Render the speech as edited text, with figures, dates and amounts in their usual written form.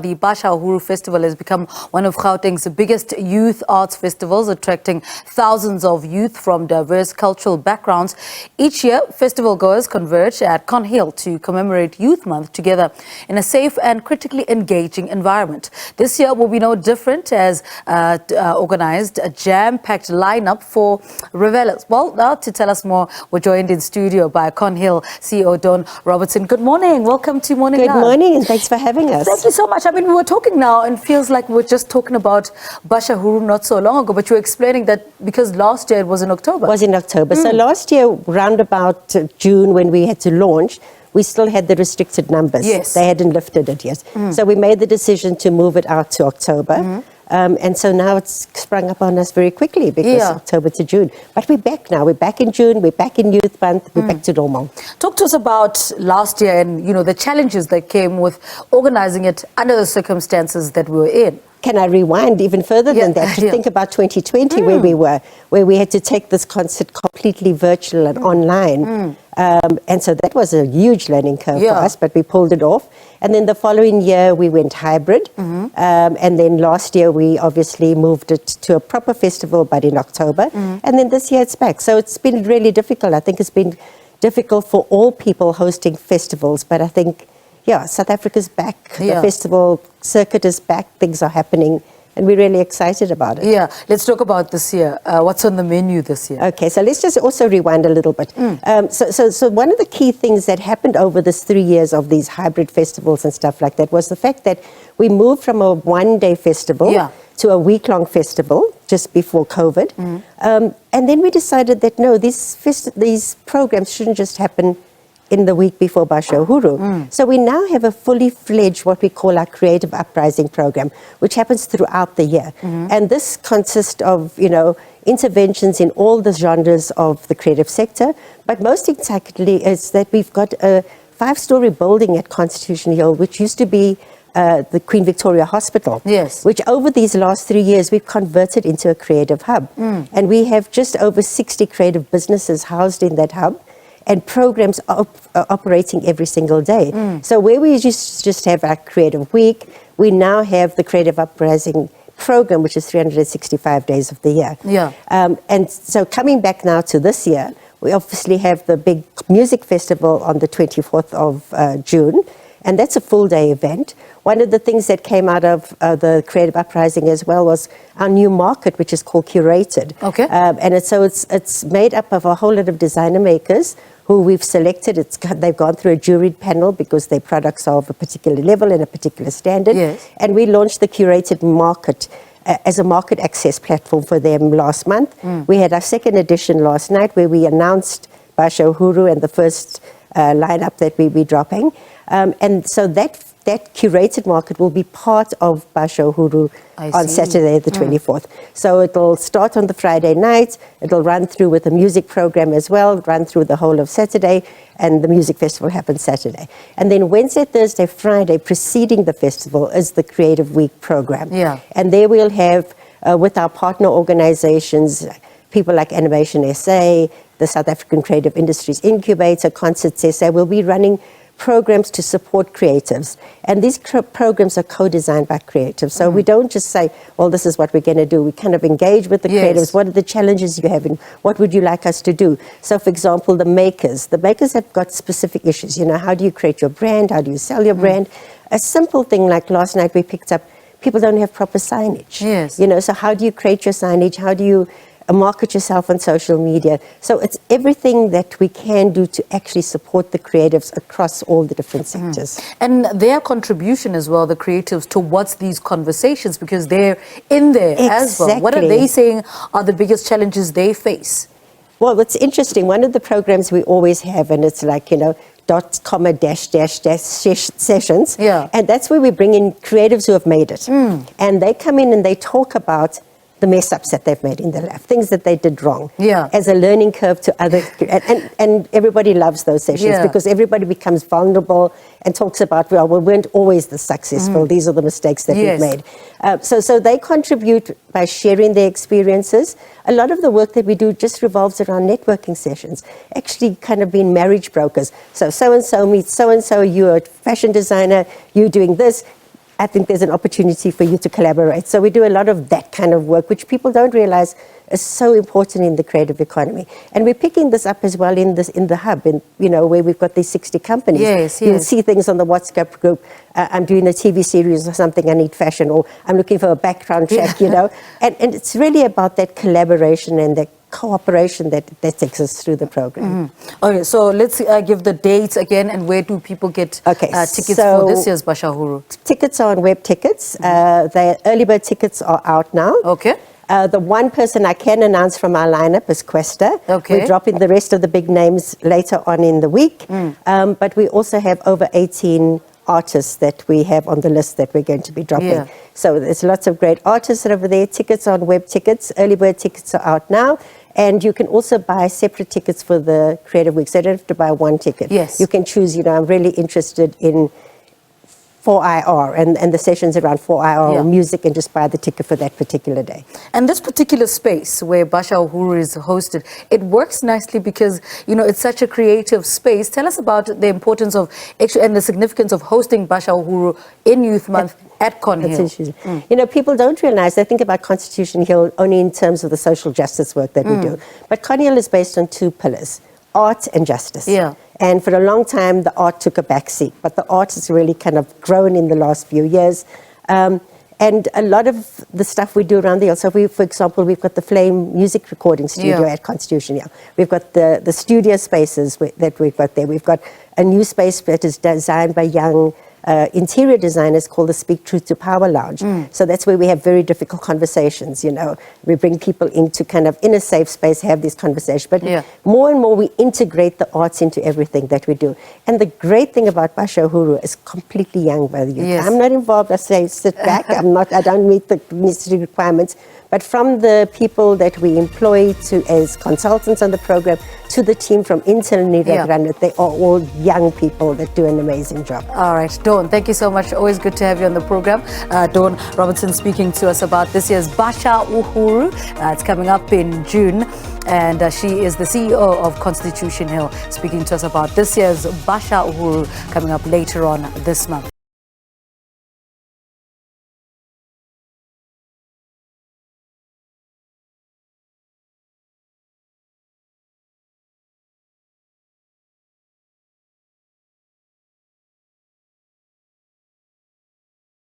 The Basha Uhuru Festival has become one of Gauteng's biggest youth arts festivals, attracting thousands of youth from diverse cultural backgrounds. Each year, festival goers converge at Conhill to commemorate Youth Month together in a safe and critically engaging environment. This year will be no different as organised a jam-packed lineup for revellers. Well, now to tell us more, we're joined in studio by Conhill CEO Don Robertson. Good morning. Welcome to Morning Live. Good morning, and thanks for having us. Thank you so much. I mean, we were talking now and feels like we're just talking about Basha Uhuru not so long ago, but you were explaining that because last year it was in October. It was in October. So last year, round about June, when we had to launch, we still had the restricted numbers. Yes. They hadn't lifted it yet. So we made the decision to move it out to October. And so now it's sprung up on us very quickly because October to June. But we're back now. We're back in June. We're back in Youth Month. We're back to normal. Talk to us about last year and, you know, the challenges that came with organizing it under the circumstances that we were in. Can I rewind even further than that to think about 2020 where we were, where we had to take this concert completely virtual and online. And so that was a huge learning curve for us, but we pulled it off. And then the following year we went hybrid. And then last year we obviously moved it to a proper festival, but in October. And then this year it's back. So it's been really difficult. I think it's been difficult for all people hosting festivals, but I think South Africa's back. The festival circuit is back. Things are happening, and we're really excited about it. Yeah, let's talk about this year. What's on the menu this year? Okay, so let's just also rewind a little bit. So one of the key things that happened over this 3 years of these hybrid festivals and stuff like that was the fact that we moved from a one-day festival to a week-long festival just before COVID. And then we decided that, no, these programs shouldn't just happen in the week before Basha Uhuru. So we now have a fully fledged, what we call our Creative Uprising program, which happens throughout the year. And this consists of, interventions in all the genres of the creative sector. But most excitingly is that we've got a 5-story building at Constitution Hill, which used to be the Queen Victoria Hospital, which over these last 3 years we've converted into a creative hub. And we have just over 60 creative businesses housed in that hub, and programs operating every single day. So where we just have our Creative Week, we now have the Creative Uprising program, which is 365 days of the year. And so coming back now to this year, we obviously have the big music festival on the 24th of June, and that's a full-day event. One of the things that came out of the Creative Uprising as well was our new market, which is called Curated. And it's made up of a whole lot of designer makers who we've selected. They've gone through a juried panel because their products are of a particular level and a particular standard. And we launched the Curated Market as a market access platform for them last month. We had our second edition last night where we announced Basha Uhuru and the first lineup that we'll be dropping. And so that curated market will be part of Basha Uhuru on Saturday the 24th. So it'll start on the Friday night, it'll run through with a music program as well, run through the whole of Saturday, and the music festival happens Saturday. And then Wednesday, Thursday, Friday, preceding the festival is the Creative Week program. And there we'll have, with our partner organizations, people like Animation SA, the South African Creative Industries Incubator, Concerts SA, we'll be running programs to support creatives. And these programs are co-designed by creatives. So we don't just say, well, this is what we're going to do. We kind of engage with the creatives. What are the challenges you have and what would you like us to do? So, for example, the makers have got specific issues. How do you create your brand? How do you sell your brand? A simple thing like last night we picked up, people don't have proper signage. So how do you create your signage? How do you market yourself on social media? So it's everything that we can do to actually support the creatives across all the different sectors. And their contribution as well, the creatives, towards these conversations, because they're in there as well. What are they saying are the biggest challenges they face? Well, what's interesting, one of the programs we always have, and it's like, dot, comma, dash, sessions. And that's where we bring in creatives who have made it. And they come in and they talk about the mess-ups that they've made in their life, things that they did wrong, as a learning curve to others. And everybody loves those sessions because everybody becomes vulnerable and talks about, well, we weren't always the successful. These are the mistakes that we've made. So they contribute by sharing their experiences. A lot of the work that we do just revolves around networking sessions, actually kind of being marriage brokers. So-and-so meets so-and-so, you're a fashion designer, you're doing this. I think there's an opportunity for you to collaborate. So we do a lot of that kind of work, which people don't realize is so important in the creative economy. And we're picking this up as well in the hub, where we've got these 60 companies. Yes, You'll yes. see things on the WhatsApp group. I'm doing a TV series or something, I need fashion, or I'm looking for a background check, And it's really about that collaboration and that cooperation that exists through the program. Okay, so let's give the dates again, and where do people get tickets for this year's Basha Uhuru? Tickets are on web tickets. The early bird tickets are out now. Okay. The one person I can announce from our lineup is Questa. Okay. We're dropping the rest of the big names later on in the week. But we also have over 18 artists that we have on the list that we're going to be dropping. Yeah. So there's lots of great artists over there. Tickets on web tickets. Early bird tickets are out now. And you can also buy separate tickets for the Creative Week. So you don't have to buy one ticket. Yes. You can choose, I'm really interested in 4IR and the sessions around 4IR or music, and just buy the ticket for that particular day. And this particular space where Basha Uhuru is hosted, it works nicely because, it's such a creative space. Tell us about the importance of and the significance of hosting Basha Uhuru in Youth Month at Con Hill. People don't realize, they think about Constitution Hill only in terms of the social justice work that we do. But Con Hill is based on two pillars, art and justice. Yeah. And for a long time, the art took a back seat, but the art has really kind of grown in the last few years. And a lot of the stuff we do around the hill, so for example, we've got the Flame Music Recording Studio at Constitution Hill. We've got the studio spaces that we've got there. We've got a new space that is designed by young interior designers called the Speak Truth to Power Lounge. So that's where we have very difficult conversations, We bring people into kind of in a safe space, have these conversations. But more and more we integrate the arts into everything that we do. And the great thing about Basha Uhuru is completely young by the youth. Yes. I'm not involved, I say sit back, I don't meet the necessary requirements. But from the people that we employ as consultants on the program to the team from internally that run it, they are all young people that do an amazing job. All right, Dawn, thank you so much. Always good to have you on the program. Dawn Robertson speaking to us about this year's Basha Uhuru. It's coming up in June. And she is the CEO of Constitution Hill, speaking to us about this year's Basha Uhuru coming up later on this month.